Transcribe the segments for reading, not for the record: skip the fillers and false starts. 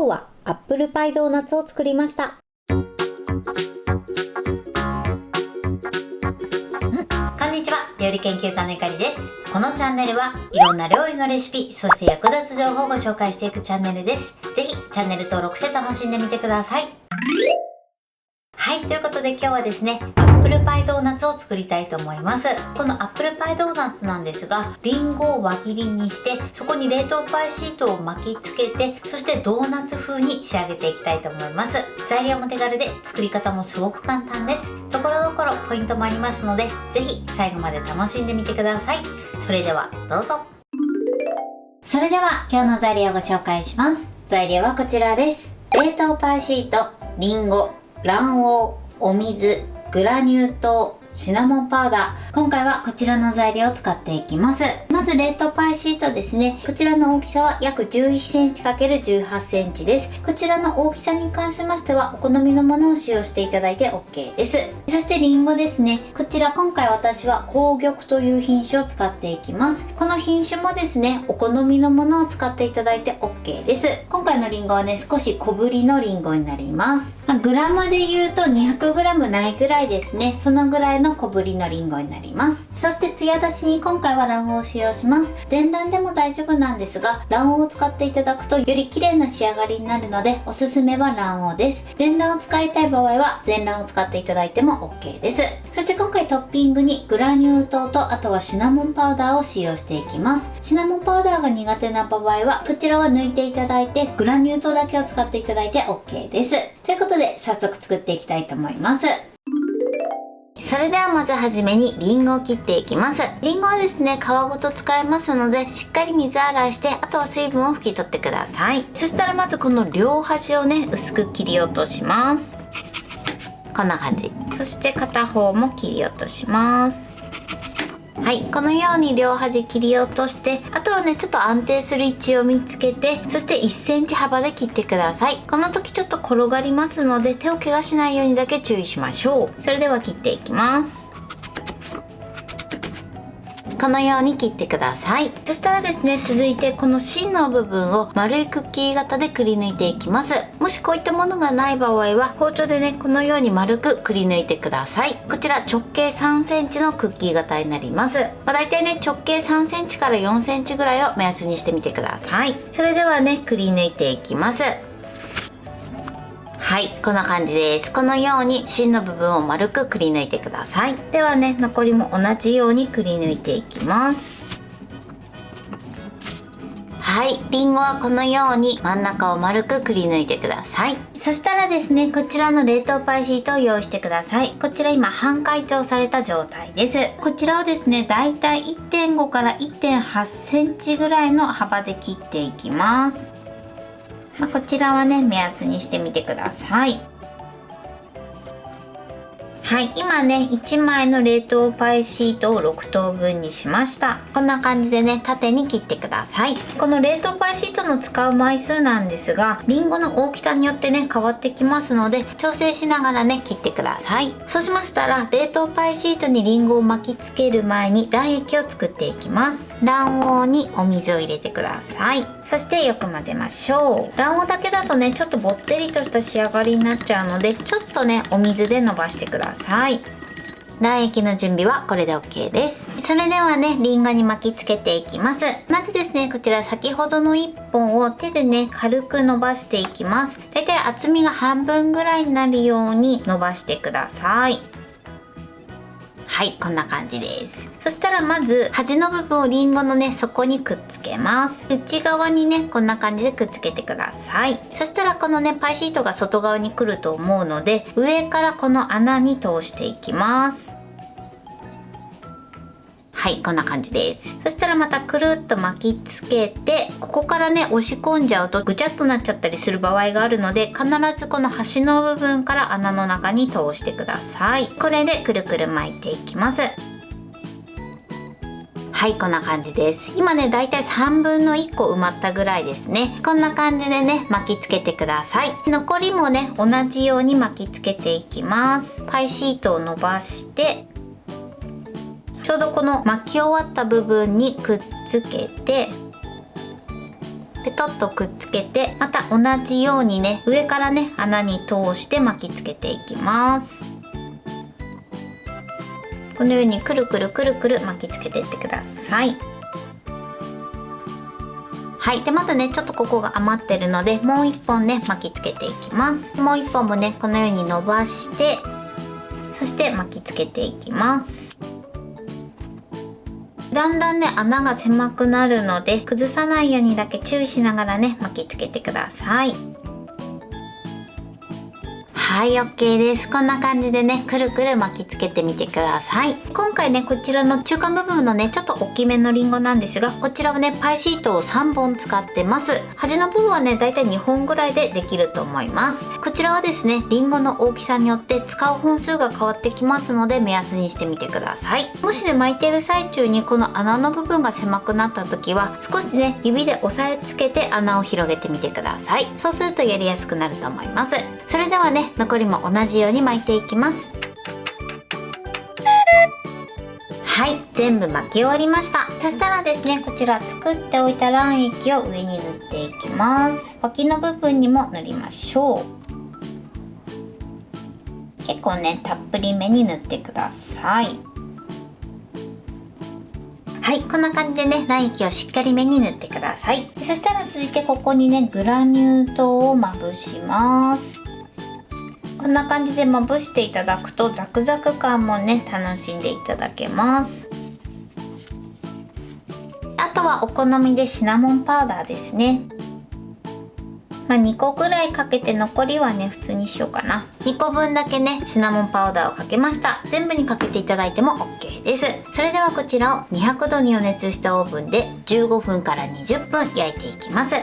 今日はアップルパイドーナツを作りました。こんにちは、料理研究家のゆかりです。このチャンネルはいろんな料理のレシピ、そして役立つ情報をご紹介していくチャンネルです。ぜひチャンネル登録して楽しんでみてください。はい、ということで今日はですね、アップルパイドーナツを作りたいと思います。このアップルパイドーナツなんですが、リンゴを輪切りにして、そこに冷凍パイシートを巻きつけて、そしてドーナツ風に仕上げていきたいと思います。材料も手軽で、作り方もすごく簡単です。ところどころポイントもありますので、ぜひ最後まで楽しんでみてください。それではどうぞ。それでは今日の材料をご紹介します。材料はこちらです。冷凍パイシート、リンゴ、卵黄、お水、グラニュー糖、シナモンパウダー。今回はこちらの材料を使っていきます。まず冷凍パイシートですね。こちらの大きさは約11センチ ×18 センチです。こちらの大きさに関しましてはお好みのものを使用していただいて OK です。そしてリンゴですね。こちら今回私は紅玉という品種を使っていきます。この品種もですね、お好みのものを使っていただいて OK です。今回のリンゴはね、少し小ぶりのリンゴになります。グラムで言うと 200g ないぐらいですね。そのぐらいの小ぶりのリンゴになります。そして艶出しに今回は卵黄を使用します。全卵でも大丈夫なんですが、卵黄を使っていただくとより綺麗な仕上がりになるので、おすすめは卵黄です。全卵を使いたい場合は全卵を使っていただいても OK です。そして今回トッピングにグラニュー糖とあとはシナモンパウダーを使用していきます。シナモンパウダーが苦手な場合はこちらは抜いていただいて、グラニュー糖だけを使っていただいて OK です。ということで早速作っていきたいと思います。それではまずはじめにリンゴを切っていきます。リンゴはですね、皮ごと使えますので、しっかり水洗いして、あとは水分を拭き取ってください。そしたらまずこの両端をね、薄く切り落とします。こんな感じ。そして片方も切り落とします。はい、このように両端切り落として、あとはね、ちょっと安定する位置を見つけて、そして1センチ幅で切ってください。この時ちょっと転がりますので、手を怪我しないようにだけ注意しましょう。それでは切っていきます。このように切ってください。そしたらですね、続いてこの芯の部分を丸いクッキー型でくり抜いていきます。もしこういったものがない場合は包丁でね、このように丸くくり抜いてください。こちら直径3センチのクッキー型になります。だいたいね、直径3センチから4センチぐらいを目安にしてみてください。それではね、くり抜いていきます。はい、こんな感じです。このように芯の部分を丸くくり抜いてください。ではね、残りも同じようにくり抜いていきます。はい、リンゴはこのように真ん中を丸くくり抜いてください。そしたらですね、こちらの冷凍パイシートを用意してください。こちら今半解凍された状態です。こちらをですね、だいたい 1.5 から 1.8 センチぐらいの幅で切っていきます。こちらはね、目安にしてみてください。はい、今ね、1枚の冷凍パイシートを6等分にしました。こんな感じでね、縦に切ってください。この冷凍パイシートの使う枚数なんですが、リンゴの大きさによってね、変わってきますので、調整しながらね、切ってください。そうしましたら、冷凍パイシートにリンゴを巻きつける前に卵液を作っていきます。卵黄にお水を入れてください。そしてよく混ぜましょう。卵黄だけだとね、ちょっとぼってりとした仕上がりになっちゃうので、ちょっとね、お水で伸ばしてください。卵液の準備はこれで OK です。それではね、リンゴに巻きつけていきます。まずですね、こちら先ほどの1本を手でね、軽く伸ばしていきます。だいたい厚みが半分ぐらいになるように伸ばしてください。はい、こんな感じです。そしたらまず端の部分をリンゴのね、底にくっつけます。内側にね、こんな感じでくっつけてください。そしたらこのね、パイシートが外側に来ると思うので、上からこの穴に通していきます。はい、こんな感じです。そしたらまたくるっと巻きつけて、ここからね、押し込んじゃうとぐちゃっとなっちゃったりする場合があるので、必ずこの端の部分から穴の中に通してください。これでくるくる巻いていきます。はい、こんな感じです。今ね、だいたい3分の1個埋まったぐらいですね。こんな感じでね、巻きつけてください。残りもね、同じように巻きつけていきます。パイシートを伸ばして、ちょうどこの巻き終わった部分にくっつけて、ペトッとくっつけて、また同じようにね上からね穴に通して巻きつけていきます。このようにくるくるくるくる巻きつけていってください。はい。で、またね、ちょっとここが余ってるので、もう一本ね、巻きつけていきます。もう一本もね、このように伸ばして、そして巻きつけていきます。だんだんね、穴が狭くなるので、崩さないようにだけ注意しながらね、巻きつけてください。はい、OK です。こんな感じでね、くるくる巻きつけてみてください。今回ね、こちらの中間部分のね、ちょっと大きめのリンゴなんですが、こちらはね、パイシートを3本使ってます。端の部分はね、だいたい2本ぐらいでできると思います。こちらはですね、リンゴの大きさによって使う本数が変わってきますので、目安にしてみてください。もしね、巻いている最中にこの穴の部分が狭くなった時は、少しね、指で押さえつけて穴を広げてみてください。そうするとやりやすくなると思います。それではね、残りも同じように巻いていきます。はい、全部巻き終わりました。そしたらですね、こちら作っておいた卵液を上に塗っていきます。脇の部分にも塗りましょう。結構ね、たっぷりめに塗ってください。はい、こんな感じでね、卵液をしっかりめに塗ってください。そしたら続いてここにね、グラニュー糖をまぶします。こんな感じでまぶしていただくとザクザク感もね楽しんでいただけます。あとはお好みでシナモンパウダーですね。2個ぐらいかけて残りはね普通にしようかな。2個分だけねシナモンパウダーをかけました。全部にかけていただいても OK です。それではこちらを200度に予熱したオーブンで15分から20分焼いていきます。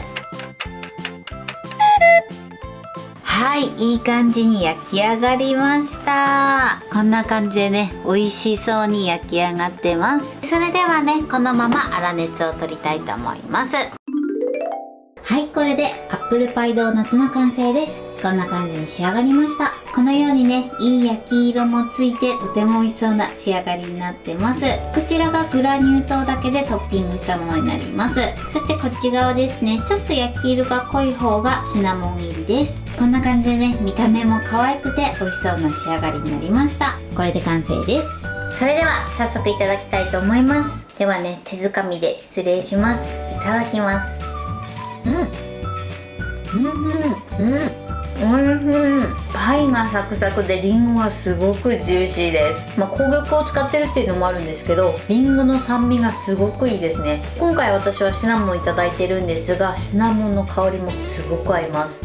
はい、いい感じに焼き上がりました。こんな感じでね、美味しそうに焼き上がってます。それではね、このまま粗熱を取りたいと思います。はい、これでアップルパイドーナツの完成です。こんな感じに仕上がりました。このようにね、いい焼き色もついてとても美味しそうな仕上がりになってます。こちらがグラニュー糖だけでトッピングしたものになります。そしてこっち側ですね、ちょっと焼き色が濃い方がシナモン入りです。こんな感じでね、見た目も可愛くて美味しそうな仕上がりになりました。これで完成です。それでは早速いただきたいと思います。ではね、手づかみで失礼します。いただきます。パイがサクサクでリンゴがすごくジューシーです。紅玉を使ってるっていうのもあるんですけど、リンゴの酸味がすごくいいですね。今回私はシナモンいただいてるんですが、シナモンの香りもすごく合います。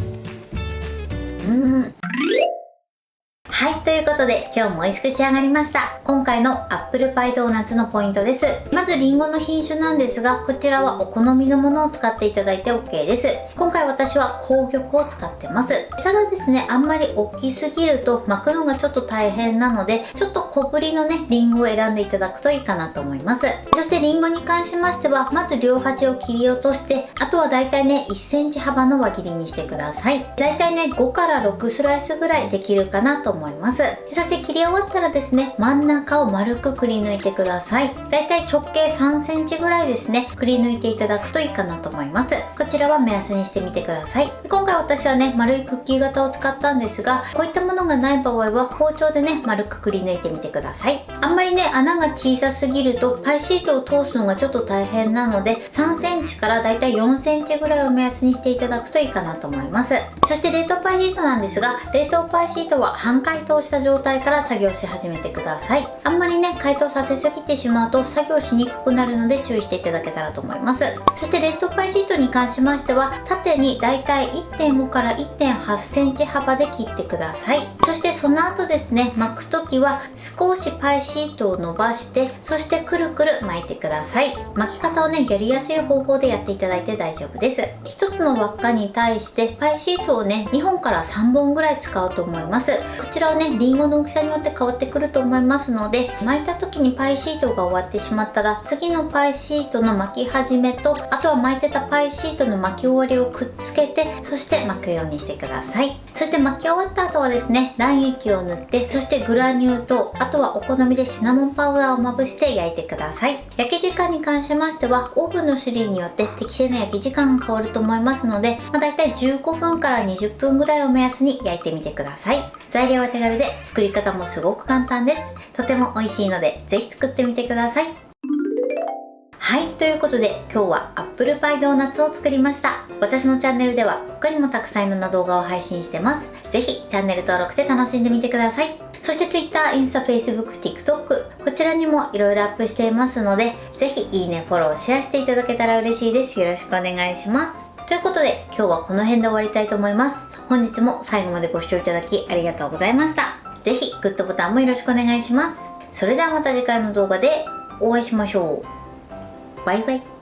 はい、ということで今日も美味しく仕上がりました。今回のアップルパイドーナツのポイントです。まずリンゴの品種なんですが、こちらはお好みのものを使っていただいて OK です。今回私は紅玉を使ってます。ただですね、あんまり大きすぎると巻くのがちょっと大変なので、ちょっと小ぶりのねリンゴを選んでいただくといいかなと思います。そしてリンゴに関しましては、まず両端を切り落として、あとはだいたいね1センチ幅の輪切りにしてください。だいたいね5から6スライスぐらいできるかなと思います。そして切り終わったらですね、真ん中を丸くくり抜いてください。だいたい直径3センチぐらいですね、くり抜いていただくといいかなと思います。こちらは目安にしてみてください。今回私はね丸いクッキー型を使ったんですが、こういったものがない場合は包丁でね丸くくり抜いてみてください。あんまりね穴が小さすぎるとパイシートを通すのがちょっと大変なので、3センチからだいたい4センチぐらいを目安にしていただくといいかなと思います。そして冷凍パイシートなんですが、冷凍パイシートは半解凍した状態から作業し始めてください。あんまりね解凍させすぎてしまうと作業しにくくなるので注意していただけたらと思います。そして冷凍パイシートに関しましては、縦にだいたい 1.5 から 1.8 センチ幅で切ってください。そしてその後ですね、巻く時は少しパイシートを伸ばして、そしてくるくる巻いてください。巻き方をねやりやすい方法でやっていただいて大丈夫です。1つの輪っかに対してパイシートをね2本から3本ぐらい使うと思います。こちららはねリンゴの大きさによって変わってくると思いますので、巻いた時にパイシートが終わってしまったら次のパイシートの巻き始めと、あとは巻いてたパイシートの巻き終わりをくっつけて、そして巻くようにしてください。そして巻き終わった後はですね、卵液を塗って、そしてグラニューと、あとはお好みでシナモンパウダーをまぶして焼いてください。焼き時間に関しましてはオーブンの種類によって適正な焼き時間が変わると思いますので、だいたい15分から20分ぐらいを目安に焼いてみてください。材料は手軽で作り方もすごく簡単です。とても美味しいのでぜひ作ってみてください。はい、ということで今日はアップルパイドーナツを作りました。私のチャンネルでは他にもたくさんいろんな動画を配信してます。ぜひチャンネル登録して楽しんでみてください。そして Twitter、インスタ、Facebook、TikTok こちらにもいろいろアップしていますので、ぜひいいね、フォロー、シェアしていただけたら嬉しいです。よろしくお願いします。ということで今日はこの辺で終わりたいと思います。本日も最後までご視聴いただきありがとうございました。ぜひグッドボタンもよろしくお願いします。それではまた次回の動画でお会いしましょう。バイバイ。